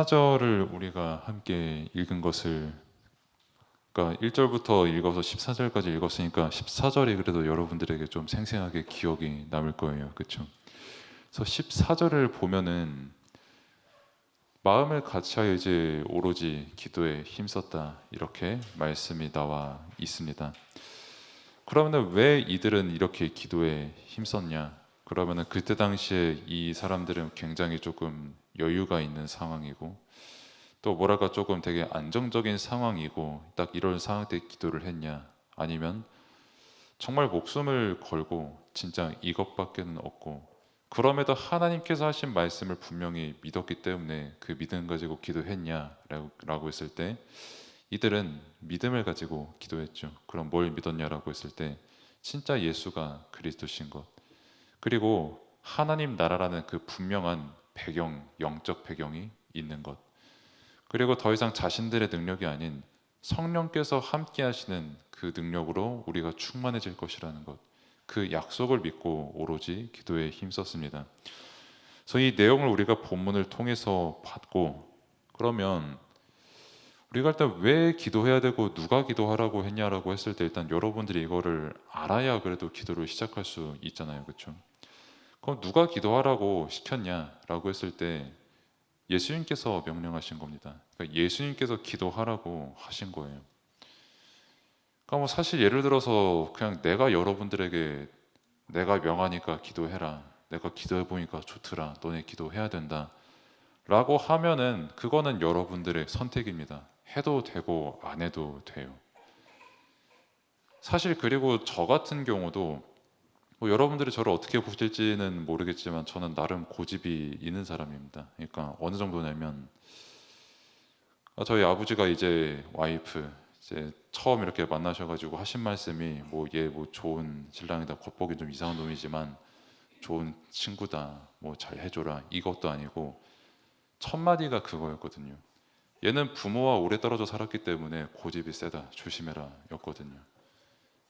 14절을 우리가 함께 읽은 것을, 그러니까 1절부터 읽어서 14절까지 읽었으니까 14절이 그래도 여러분들에게 좀 생생하게 기억이 남을 거예요. 그렇죠? 그래서 14절을 보면은 마음을 같이하여 이제 오로지 기도에 힘썼다, 이렇게 말씀이 나와 있습니다. 그러면은 왜 이들은 이렇게 기도에 힘썼냐? 그러면은 그때 당시에 이 사람들은 굉장히 조금 여유가 있는 상황이고, 또 뭐랄까 조금 되게 안정적인 상황이고, 딱 이런 상황 때 기도를 했냐? 아니면 정말 목숨을 걸고 진짜 이것밖에는 없고, 그럼에도 하나님께서 하신 말씀을 분명히 믿었기 때문에 그 믿음 가지고 기도했냐라고 했을 때, 이들은 믿음을 가지고 기도했죠. 그럼 뭘 믿었냐라고 했을 때, 진짜 예수가 그리스도신 것, 그리고 하나님 나라라는 그 분명한 배경, 영적 배경이 있는 것, 그리고 더 이상 자신들의 능력이 아닌 성령께서 함께 하시는 그 능력으로 우리가 충만해질 것이라는 것, 그 약속을 믿고 오로지 기도에 힘썼습니다. 그래서 이 내용을 우리가 본문을 통해서 받고, 그러면 우리가 일단 왜 기도해야 되고 누가 기도하라고 했냐라고 했을 때, 일단 여러분들이 이거를 알아야 그래도 기도를 시작할 수 있잖아요. 그렇죠? 그럼 누가 기도하라고 시켰냐라고 했을 때, 예수님께서 명령하신 겁니다. 그러니까 예수님께서 기도하라고 하신 거예요. 그러니까 뭐 사실 예를 들어서 그냥 내가 여러분들에게 내가 명하니까 기도해라, 내가 기도해 보니까 좋더라, 너네 기도해야 된다 라고 하면은 그거는 여러분들의 선택입니다. 해도 되고 안 해도 돼요. 사실 그리고 저 같은 경우도 뭐 여러분들이 저를 어떻게 보실지는 모르겠지만 저는 나름 고집이 있는 사람입니다. 그러니까 어느 정도냐면, 저희 아버지가 이제 와이프 이제 처음 이렇게 만나셔가지고 하신 말씀이, 뭐 얘 뭐 좋은 신랑이다, 겉보기 좀 이상한 놈이지만 좋은 친구다, 뭐 잘 해줘라, 이것도 아니고 첫 마디가 그거였거든요. 얘는 부모와 오래 떨어져 살았기 때문에 고집이 세다, 조심해라 였거든요.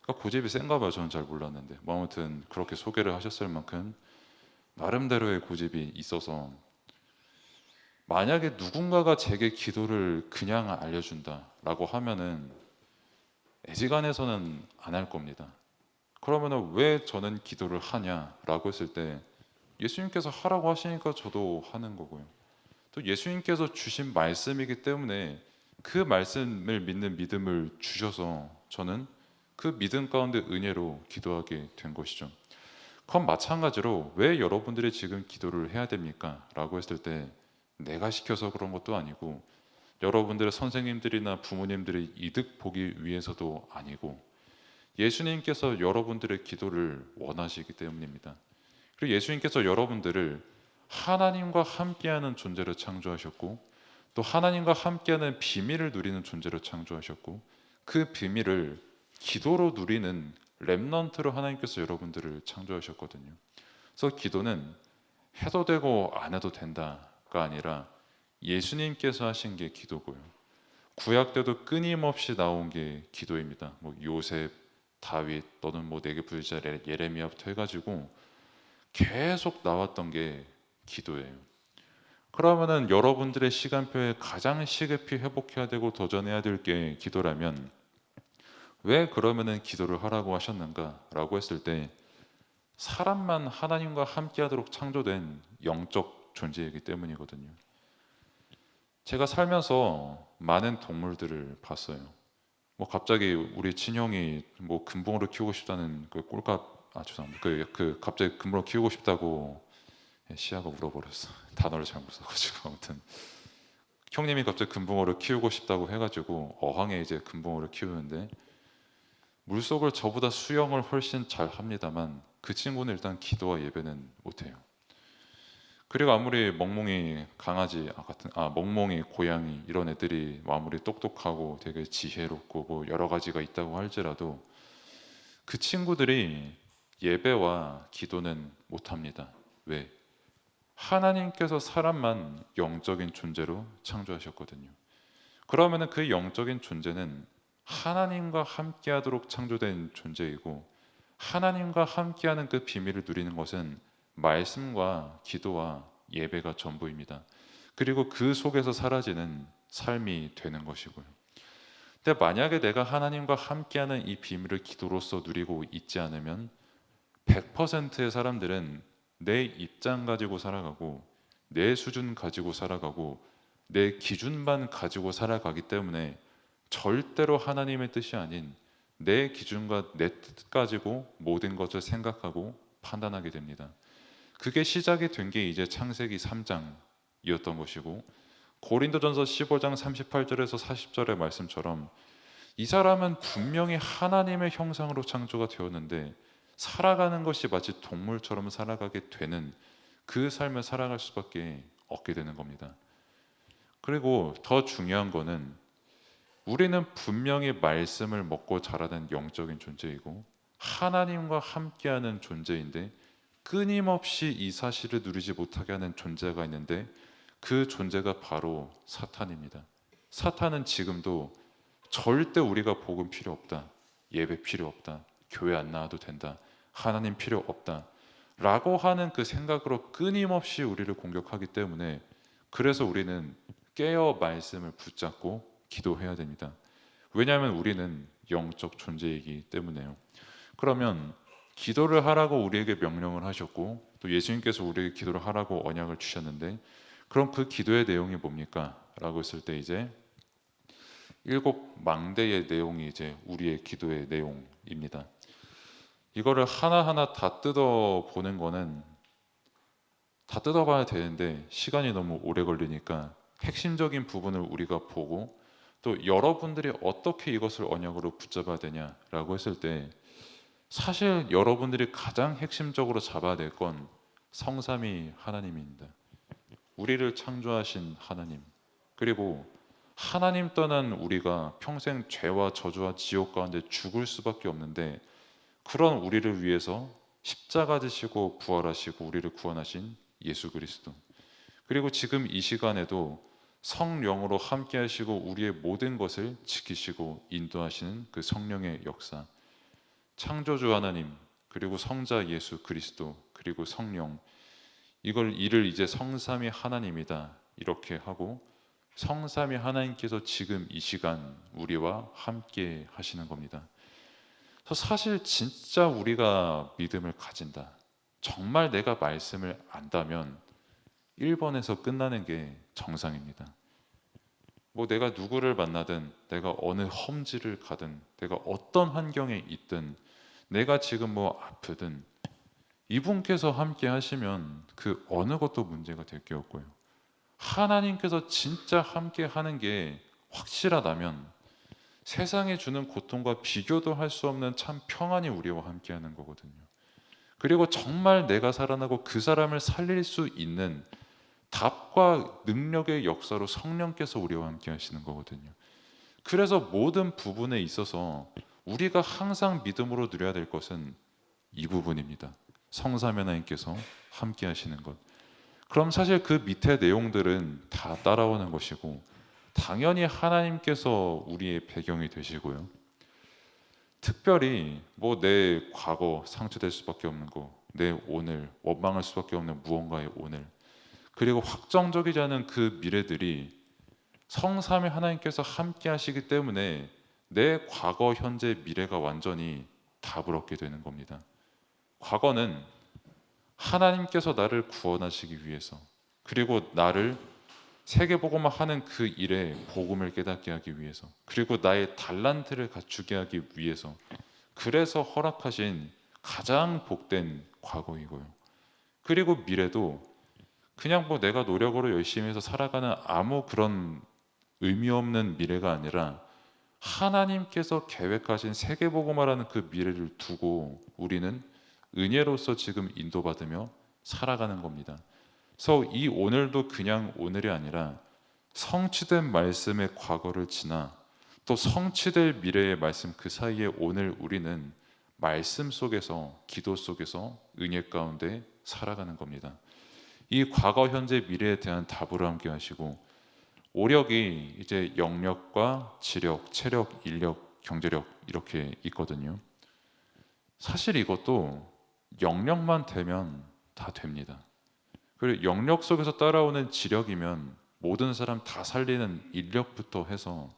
그러니까 고집이 센가 봐요. 저는 잘 몰랐는데 뭐 아무튼 그렇게 소개를 하셨을 만큼 나름대로의 고집이 있어서, 만약에 누군가가 제게 기도를 그냥 알려준다라고 하면은 애지간해서는 안 할 겁니다. 그러면은 왜 저는 기도를 하냐라고 했을 때, 예수님께서 하라고 하시니까 저도 하는 거고요. 또 예수님께서 주신 말씀이기 때문에 그 말씀을 믿는 믿음을 주셔서 저는 그 믿음 가운데 은혜로 기도하게 된 것이죠. 그럼 마찬가지로 왜 여러분들이 지금 기도를 해야 됩니까? 라고 했을 때, 내가 시켜서 그런 것도 아니고 여러분들의 선생님들이나 부모님들의 이득 보기 위해서도 아니고, 예수님께서 여러분들의 기도를 원하시기 때문입니다. 그리고 예수님께서 여러분들을 하나님과 함께하는 존재로 창조하셨고, 또 하나님과 함께하는 비밀을 누리는 존재로 창조하셨고, 그 비밀을 기도로 누리는 렘넌트로 하나님께서 여러분들을 창조하셨거든요. 그래서 기도는 해도 되고 안 해도 된다가 아니라 예수님께서 하신 게 기도고요. 구약 때도 끊임없이 나온 게 기도입니다. 뭐 요셉, 다윗, 또는 뭐 내게 부르짖으라 예레미야부터 해가지고 계속 나왔던 게 기도예요. 그러면은 여러분들의 시간표에 가장 시급히 회복해야 되고 도전해야 될 게 기도라면, 왜 그러면은 기도를 하라고 하셨는가라고 했을 때, 사람만 하나님과 함께하도록 창조된 영적 존재이기 때문이거든요. 제가 살면서 많은 동물들을 봤어요. 뭐 갑자기 우리 친형이 뭐 금붕어를 키우고 싶다는 그 꼴값, 죄송합니다. 그 갑자기 금붕어 키우고 싶다고 시아가 물어버렸어. 단어를 잘못 써가지고. 아무튼 형님이 갑자기 금붕어를 키우고 싶다고 해가지고 어항에 이제 금붕어를 키우는데, 물속을 저보다 수영을 훨씬 잘 합니다만 그 친구는 일단 기도와 예배는 못해요. 그리고 아무리 멍멍이 강아지 멍멍이 고양이 이런 애들이 뭐 아무리 똑똑하고 되게 지혜롭고 뭐 여러 가지가 있다고 할지라도 그 친구들이 예배와 기도는 못합니다. 왜? 하나님께서 사람만 영적인 존재로 창조하셨거든요. 그러면은 그 영적인 존재는 하나님과 함께하도록 창조된 존재이고, 하나님과 함께하는 그 비밀을 누리는 것은 말씀과 기도와 예배가 전부입니다. 그리고 그 속에서 사라지는 삶이 되는 것이고요. 근데 만약에 내가 하나님과 함께하는 이 비밀을 기도로서 누리고 있지 않으면 100%의 사람들은 내 입장 가지고 살아가고 내 수준 가지고 살아가고 내 기준만 가지고 살아가기 때문에 절대로 하나님의 뜻이 아닌 내 기준과 내 뜻 가지고 모든 것을 생각하고 판단하게 됩니다. 그게 시작이 된 게 이제 창세기 3장이었던 것이고, 고린도전서 15장 38절에서 40절의 말씀처럼 이 사람은 분명히 하나님의 형상으로 창조가 되었는데 살아가는 것이 마치 동물처럼 살아가게 되는 그 삶을 살아갈 수밖에 없게 되는 겁니다. 그리고 더 중요한 거는 우리는 분명히 말씀을 먹고 자라는 영적인 존재이고 하나님과 함께하는 존재인데, 끊임없이 이 사실을 누리지 못하게 하는 존재가 있는데 그 존재가 바로 사탄입니다. 사탄은 지금도 절대 우리가 복음 필요 없다, 예배 필요 없다, 교회 안 나와도 된다, 하나님 필요 없다 라고 하는 그 생각으로 끊임없이 우리를 공격하기 때문에, 그래서 우리는 깨어 말씀을 붙잡고 기도해야 됩니다. 왜냐하면 우리는 영적 존재이기 때문에요. 그러면 기도를 하라고 우리에게 명령을 하셨고 또 예수님께서 우리에게 기도를 하라고 언약을 주셨는데, 그럼 그 기도의 내용이 뭡니까? 라고 했을 때 이제 7망대의 내용이 이제 우리의 기도의 내용입니다. 이거를 하나하나 다 뜯어보는 거는 다 뜯어봐야 되는데 시간이 너무 오래 걸리니까 핵심적인 부분을 우리가 보고, 또 여러분들이 어떻게 이것을 언약으로 붙잡아야 되냐라고 했을 때 사실 여러분들이 가장 핵심적으로 잡아야 될 건 성삼위 하나님입니다. 우리를 창조하신 하나님, 그리고 하나님 떠난 우리가 평생 죄와 저주와 지옥 가운데 죽을 수밖에 없는데, 그런 우리를 위해서 십자가 지시고 부활하시고 우리를 구원하신 예수 그리스도, 그리고 지금 이 시간에도 성령으로 함께 하시고 우리의 모든 것을 지키시고 인도하시는 그 성령의 역사, 창조주 하나님, 그리고 성자 예수 그리스도, 그리고 성령, 이를 이제 성삼위 하나님이다 이렇게 하고, 성삼위 하나님께서 지금 이 시간 우리와 함께 하시는 겁니다. 그래서 사실 진짜 우리가 믿음을 가진다, 정말 내가 말씀을 안다면 1번에서 끝나는 게 정상입니다. 뭐 내가 누구를 만나든, 내가 어느 험지를 가든, 내가 어떤 환경에 있든, 내가 지금 뭐 아프든 이분께서 함께 하시면 그 어느 것도 문제가 될 게 없고요. 하나님께서 진짜 함께 하는 게 확실하다면 세상에 주는 고통과 비교도 할 수 없는 참 평안이 우리와 함께 하는 거거든요. 그리고 정말 내가 살아나고 그 사람을 살릴 수 있는 답과 능력의 역사로 성령께서 우리와 함께 하시는 거거든요. 그래서 모든 부분에 있어서 우리가 항상 믿음으로 누려야 될 것은 이 부분입니다. 성삼위 하나님께서 함께 하시는 것. 그럼 사실 그 밑에 내용들은 다 따라오는 것이고, 당연히 하나님께서 우리의 배경이 되시고요. 특별히 뭐 내 과거 상처될 수밖에 없는 거, 내 오늘 원망할 수밖에 없는 무언가의 오늘, 그리고 확정적이지 않은 그 미래들이 성삼위 하나님께서 함께 하시기 때문에 내 과거, 현재, 미래가 완전히 답을 얻게 되는 겁니다. 과거는 하나님께서 나를 구원하시기 위해서, 그리고 나를 세계복음화 하는 그 일에 복음을 깨닫게 하기 위해서, 그리고 나의 달란트를 갖추게 하기 위해서, 그래서 허락하신 가장 복된 과거이고요. 그리고 미래도 그냥 뭐 내가 노력으로 열심히 해서 살아가는 아무 그런 의미 없는 미래가 아니라 하나님께서 계획하신 세계복음화라는 그 미래를 두고 우리는 은혜로서 지금 인도받으며 살아가는 겁니다. 그래서 이 오늘도 그냥 오늘이 아니라 성취된 말씀의 과거를 지나 또 성취될 미래의 말씀 그 사이에 오늘 우리는 말씀 속에서, 기도 속에서 은혜 가운데 살아가는 겁니다. 이 과거, 현재, 미래에 대한 답으로 함께 하시고, 오력이 이제 영력과 지력, 체력, 인력, 경제력 이렇게 있거든요. 사실 이것도 영력만 되면 다 됩니다. 그리고 영력 속에서 따라오는 지력이면 모든 사람 다 살리는 인력부터 해서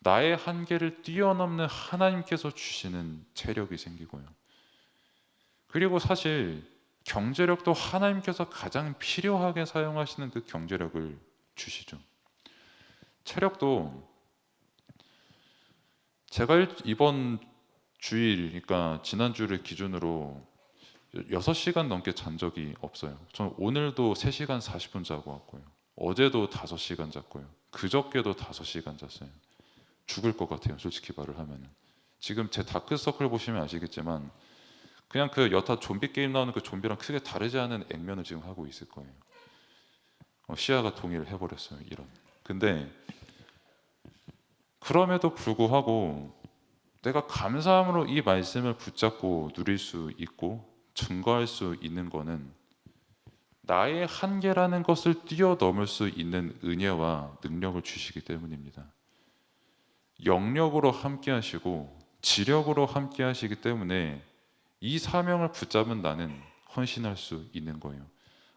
나의 한계를 뛰어넘는 하나님께서 주시는 체력이 생기고요. 그리고 사실 경제력도 하나님께서 가장 필요하게 사용하시는 그 경제력을 주시죠. 체력도 제가 이번 주일, 그러니까 지난주를 기준으로 6시간 넘게 잔 적이 없어요. 저는 오늘도 3시간 40분 자고 왔고요. 어제도 5시간 잤고요. 그저께도 5시간 잤어요. 죽을 것 같아요. 솔직히 말을 하면. 지금 제 다크서클 보시면 아시겠지만 그냥 그 여타 좀비 게임 나오는 그 좀비랑 크게 다르지 않은 액면을 지금 하고 있을 거예요. 시야가 동의를 해버렸어요. 이런. 근데 그럼에도 불구하고 내가 감사함으로 이 말씀을 붙잡고 누릴 수 있고 증거할 수 있는 거는 나의 한계라는 것을 뛰어넘을 수 있는 은혜와 능력을 주시기 때문입니다. 영력으로 함께 하시고 지력으로 함께 하시기 때문에 이 사명을 붙잡은 나는 헌신할 수 있는 거예요.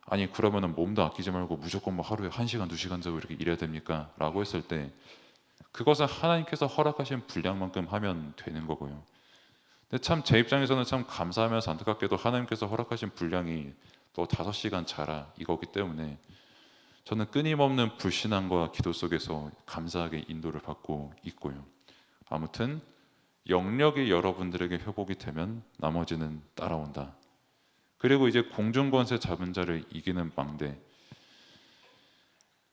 아니 그러면은 몸도 아끼지 말고 무조건 뭐 하루에 1시간 2시간 자고 이렇게 일해야 됩니까? 라고 했을 때 그것은 하나님께서 허락하신 분량만큼 하면 되는 거고요. 근데 참 제 입장에서는 참 감사하면서 안타깝게도 하나님께서 허락하신 분량이 또 5시간 자라 이거기 때문에 저는 끊임없는 불신앙과 기도 속에서 감사하게 인도를 받고 있고요. 아무튼 영력이 여러분들에게 회복이 되면 나머지는 따라온다. 그리고 이제 공중권세 잡은 자를 이기는 망대.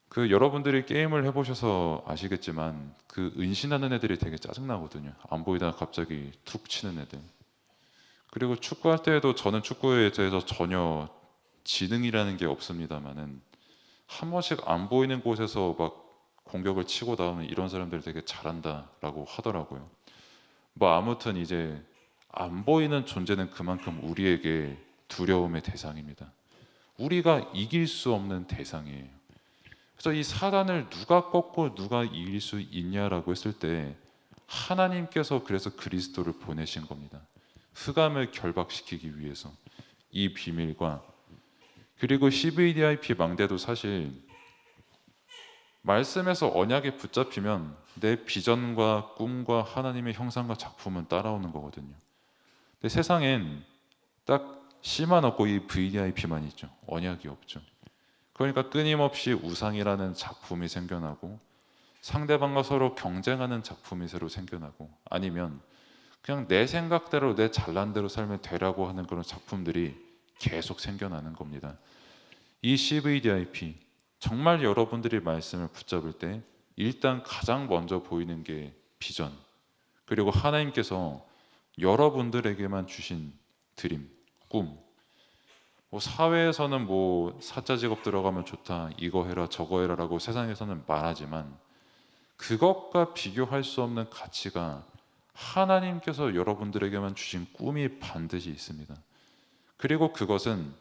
그 여러분들이 게임을 해보셔서 아시겠지만 그 은신하는 애들이 되게 짜증나거든요. 안 보이다가 갑자기 툭 치는 애들. 그리고 축구할 때에도 저는 축구에 대해서 전혀 지능이라는 게 없습니다만은 한 번씩 안 보이는 곳에서 막 공격을 치고 나오는 이런 사람들 되게 잘한다라고 하더라고요. 뭐 아무튼 이제 안 보이는 존재는 그만큼 우리에게 두려움의 대상입니다. 우리가 이길 수 없는 대상이에요. 그래서 이 사단을 누가 꺾고 누가 이길 수 있냐라고 했을 때 하나님께서 그래서 그리스도를 보내신 겁니다. 흑암을 결박시키기 위해서 이 비밀과 그리고 CVDIP 망대도 사실 말씀에서 언약에 붙잡히면 내 비전과 꿈과 하나님의 형상과 작품은 따라오는 거거든요. 근데 세상엔 딱 C만 없고 이 VDIP만 있죠. 언약이 없죠. 그러니까 끊임없이 우상이라는 작품이 생겨나고 상대방과 서로 경쟁하는 작품이 새로 생겨나고 아니면 그냥 내 생각대로 내 잘난 대로 살면 되라고 하는 그런 작품들이 계속 생겨나는 겁니다. 이 CVDIP 정말 여러분들이 말씀을 붙잡을 때 일단 가장 먼저 보이는 게 비전 그리고 하나님께서 여러분들에게만 주신 드림, 꿈. 뭐 사회에서는 뭐 사자 직업 들어가면 좋다, 이거 해라, 저거 해라라고 세상에서는 말하지만 그것과 비교할 수 없는 가치가 하나님께서 여러분들에게만 주신 꿈이 반드시 있습니다. 그리고 그것은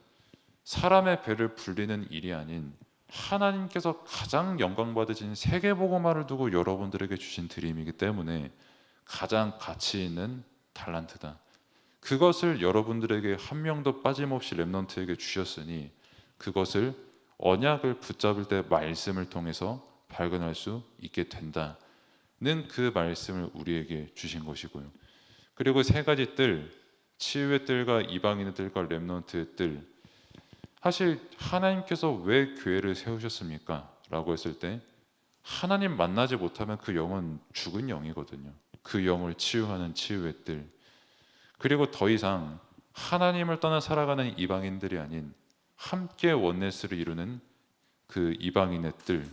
사람의 배를 불리는 일이 아닌 하나님께서 가장 영광 받으신 세계복음화를 두고 여러분들에게 주신 드림이기 때문에 가장 가치 있는 달란트다. 그것을 여러분들에게 한 명도 빠짐없이 렘넌트에게 주셨으니 그것을 언약을 붙잡을 때 말씀을 통해서 발견할 수 있게 된다는 그 말씀을 우리에게 주신 것이고요. 그리고 3가지 뜰, 치유의 뜰과 이방인의 뜰과 렘넌트의 뜰. 사실 하나님께서 왜 교회를 세우셨습니까? 라고 했을 때 하나님 만나지 못하면 그 영은 죽은 영이거든요. 그 영을 치유하는 치유의 뜰. 그리고 더 이상 하나님을 떠나 살아가는 이방인들이 아닌 함께 원네스를 이루는 그 이방인의 뜰.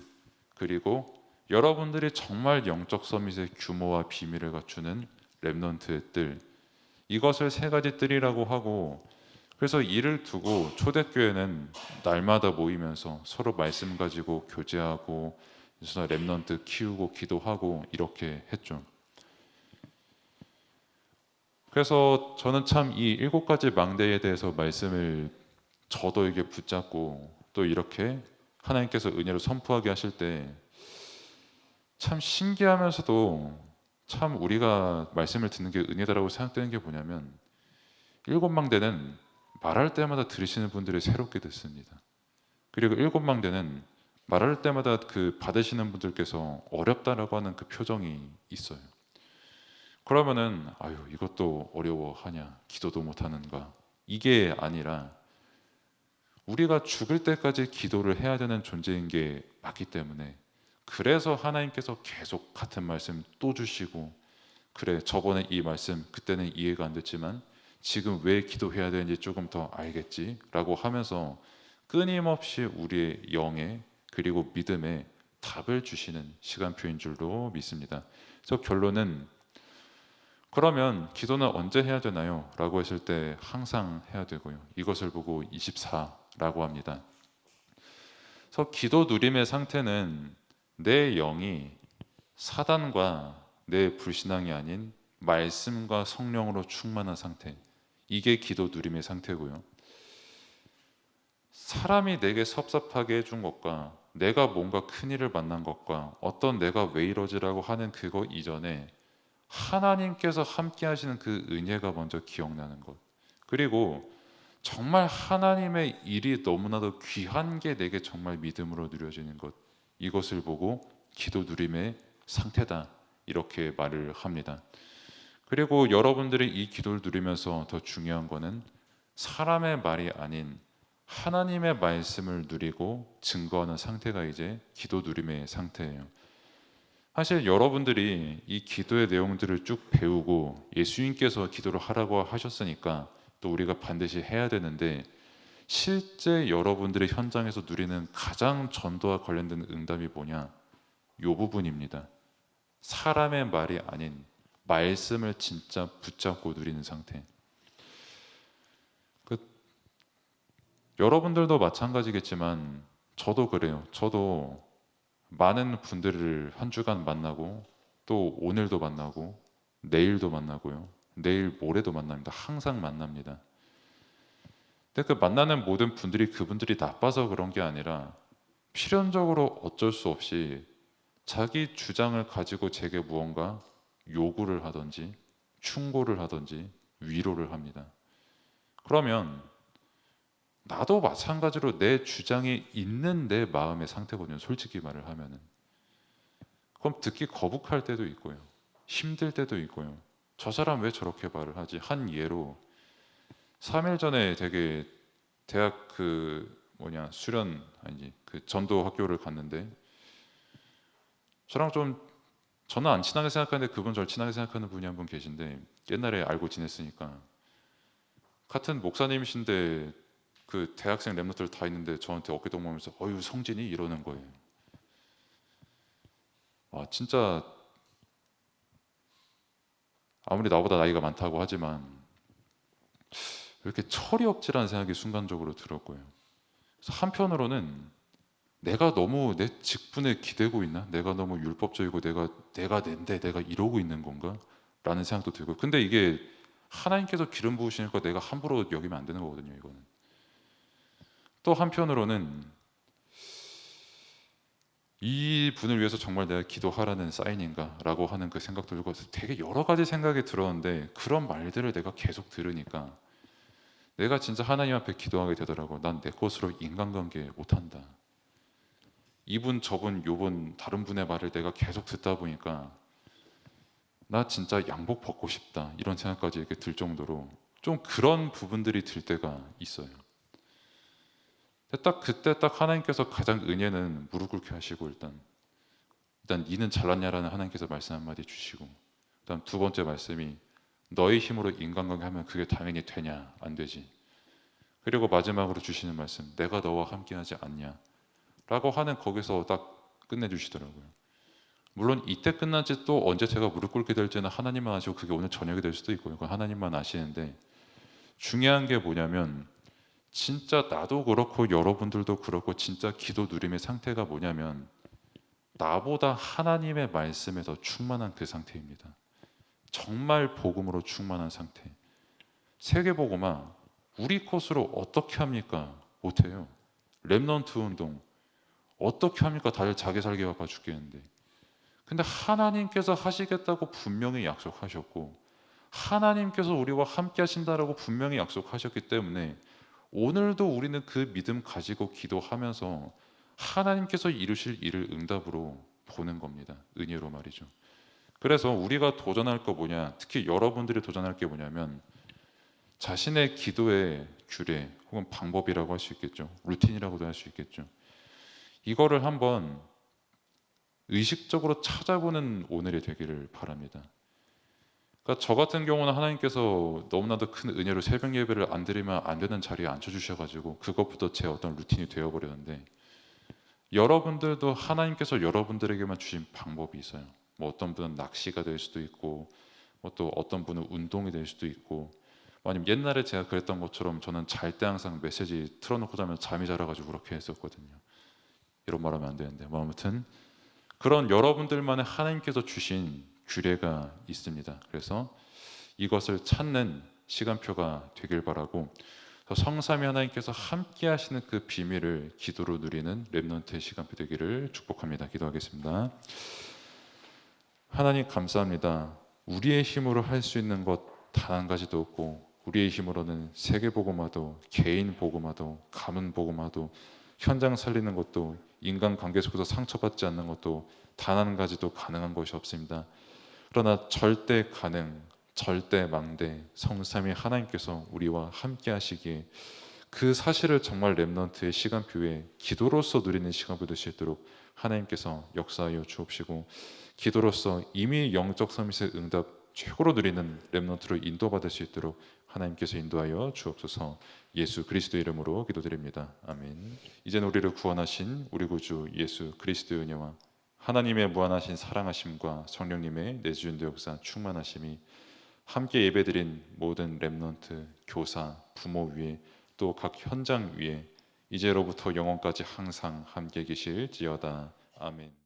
그리고 여러분들이 정말 영적 서밋의 규모와 비밀을 갖추는 렘넌트의 뜰. 이것을 3가지 뜰이라고 하고 그래서 이를 두고 초대교회는 날마다 모이면서 서로 말씀 가지고 교제하고 렘넌트 키우고 기도하고 이렇게 했죠. 그래서 저는 참 이 7가지 망대에 대해서 말씀을 저도 이게 붙잡고 또 이렇게 하나님께서 은혜로 선포하게 하실 때 참 신기하면서도 참 우리가 말씀을 듣는 게 은혜다라고 생각되는 게 뭐냐면 7망대는 말할 때마다 들으시는 분들이 새롭게 듣습니다. 그리고 7망대는 말할 때마다 그 받으시는 분들께서 어렵다라고 하는 그 표정이 있어요. 그러면은 아유 이것도 어려워하냐 기도도 못하는가 이게 아니라 우리가 죽을 때까지 기도를 해야 되는 존재인 게 맞기 때문에 그래서 하나님께서 계속 같은 말씀 또 주시고 그래 저번에 이 말씀 그때는 이해가 안 됐지만 지금 왜 기도해야 되는지 조금 더 알겠지 라고 하면서 끊임없이 우리의 영에 그리고 믿음에 답을 주시는 시간표인 줄로 믿습니다. 그래서 결론은 그러면 기도는 언제 해야 되나요? 라고 했을 때 항상 해야 되고요. 이것을 보고 24라고 합니다. 그래서 기도 누림의 상태는 내 영이 사단과 내 불신앙이 아닌 말씀과 성령으로 충만한 상태. 이게 기도 누림의 상태고요. 사람이 내게 섭섭하게 해준 것과 내가 뭔가 큰일을 만난 것과 어떤 내가 왜 이러지라고 하는 그거 이전에 하나님께서 함께 하시는 그 은혜가 먼저 기억나는 것. 그리고 정말 하나님의 일이 너무나도 귀한 게 내게 정말 믿음으로 누려지는 것. 이것을 보고 기도 누림의 상태다. 이렇게 말을 합니다. 그리고 여러분들이 이 기도를 누리면서 더 중요한 거는 사람의 말이 아닌 하나님의 말씀을 누리고 증거하는 상태가 이제 기도 누림의 상태예요. 사실 여러분들이 이 기도의 내용들을 쭉 배우고 예수님께서 기도를 하라고 하셨으니까 또 우리가 반드시 해야 되는데 실제 여러분들의 현장에서 누리는 가장 전도와 관련된 응답이 뭐냐? 요 부분입니다. 사람의 말이 아닌 말씀을 진짜 붙잡고 누리는 상태. 그, 여러분들도 마찬가지겠지만 저도 그래요. 저도 많은 분들을 한 주간 만나고 또 오늘도 만나고 내일도 만나고요. 내일 모레도 만납니다. 항상 만납니다. 근데 그 만나는 모든 분들이 그분들이 나빠서 그런 게 아니라 필연적으로 어쩔 수 없이 자기 주장을 가지고 제게 무언가 요구를 하든지 충고를 하든지 위로를 합니다. 그러면 나도 마찬가지로 내 주장이 있는 내 마음의 상태거든요. 솔직히 말을 하면은. 그럼 듣기 거북할 때도 있고요. 힘들 때도 있고요. 저 사람 왜 저렇게 말을 하지? 한 예로 3일 전에 되게 대학 수련 아니지 그 전도 학교를 갔는데 저랑 좀 저는 안 친하게 생각하는데 그분 저를 친하게 생각하는 분이 한 분 계신데 옛날에 알고 지냈으니까 같은 목사님이신데 그 대학생 랩너들 다 있는데 저한테 어깨 동무하면서 어유 성진이 이러는 거예요. 와 진짜 아무리 나보다 나이가 많다고 하지만 왜 이렇게 철이 없지라는 생각이 순간적으로 들었고요. 그래서 한편으로는 내가 너무 내 직분에 기대고 있나? 내가 너무 율법적이고 내가 낸데 내가 이러고 있는 건가? 라는 생각도 들고. 근데 이게 하나님께서 기름 부으시니까 내가 함부로 여기면 안 되는 거거든요. 이거는. 또 한편으로는 이 분을 위해서 정말 내가 기도하라는 사인인가라고 하는 그 생각도 들고 되게 여러 가지 생각이 들었는데 그런 말들을 내가 계속 들으니까 내가 진짜 하나님 앞에 기도하게 되더라고. 난 내 것으로 인간관계 못한다. 이분 저분 요분 다른 분의 말을 내가 계속 듣다 보니까 나 진짜 양복 벗고 싶다 이런 생각까지 이렇게 들 정도로 좀 그런 부분들이 들 때가 있어요. 근데 딱 그때 딱 하나님께서 가장 은혜는 무릎 꿇게 하시고 일단 니는 잘났냐라는 하나님께서 말씀 한마디 주시고 그다음 두 번째 말씀이 너의 힘으로 인간관계 하면 그게 당연히 되냐 안 되지. 그리고 마지막으로 주시는 말씀 내가 너와 함께하지 않냐 라고 하는 거기서 딱 끝내주시더라고요. 물론 이때 끝난지 또 언제 제가 무릎 꿇게 될지는 하나님만 아시고 그게 오늘 저녁이 될 수도 있고요. 그건 하나님만 아시는데 중요한 게 뭐냐면 진짜 나도 그렇고 여러분들도 그렇고 진짜 기도 누림의 상태가 뭐냐면 나보다 하나님의 말씀에 더 충만한 그 상태입니다. 정말 복음으로 충만한 상태. 세계복음화 우리 것으로 어떻게 합니까? 못해요. 렘넌트 운동 어떻게 합니까? 다들 자기 살기 바빠 죽겠는데. 근데 하나님께서 하시겠다고 분명히 약속하셨고 하나님께서 우리와 함께 하신다라고 분명히 약속하셨기 때문에 오늘도 우리는 그 믿음 가지고 기도하면서 하나님께서 이루실 일을 응답으로 보는 겁니다. 은혜로 말이죠. 그래서 우리가 도전할 거 뭐냐, 특히 여러분들이 도전할 게 뭐냐면 자신의 기도의 규례 혹은 방법이라고 할 수 있겠죠. 루틴이라고도 할 수 있겠죠. 이거를 한번 의식적으로 찾아보는 오늘이 되기를 바랍니다. 그러니까 저 같은 경우는 하나님께서 너무나도 큰 은혜로 새벽 예배를 안 드리면 안 되는 자리에 앉혀주셔가지고 그것부터 제 어떤 루틴이 되어버렸는데, 여러분들도 하나님께서 여러분들에게만 주신 방법이 있어요. 뭐 어떤 분은 낚시가 될 수도 있고, 뭐 또 어떤 분은 운동이 될 수도 있고, 아니면 옛날에 제가 그랬던 것처럼 저는 잘 때 항상 메시지 틀어놓고 자면 잠이 자라가지고 그렇게 했었거든요. 이런 말하면 안 되는데, 뭐 아무튼 그런 여러분들만의 하나님께서 주신 규례가 있습니다. 그래서 이것을 찾는 시간표가 되길 바라고, 성삼위 하나님께서 함께 하시는 그 비밀을 기도로 누리는 렘넌트의 시간표 되기를 축복합니다. 기도하겠습니다. 하나님 감사합니다. 우리의 힘으로 할 수 있는 것 단 한 가지도 없고, 우리의 힘으로는 세계 복음화도, 개인 복음화도, 가문 복음화도, 현장 살리는 것도, 인간 관계 속에서 상처받지 않는 것도 단 한 가지도 가능한 것이 없습니다. 그러나 절대 가능, 절대 망대, 성삼위 하나님께서 우리와 함께 하시기에 그 사실을 정말 렘넌트의 시간표에 기도로서 누리는 시간표 될 수 있도록 하나님께서 역사하여 주옵시고, 기도로서 이미 영적 서밋의 응답 최고로 누리는 렘넌트로 인도받을 수 있도록 하나님께서 인도하여 주옵소서. 예수 그리스도의 이름으로 기도드립니다. 아멘. 이제는 우리를 구원하신 우리 구주 예수 그리스도의 은혜와 하나님의 무한하신 사랑하심과 성령님의 내주인도 역사 충만하심이 함께 예배드린 모든 렘넌트, 교사, 부모 위에 또 각 현장 위에 이제로부터 영원까지 항상 함께 계실지어다. 아멘.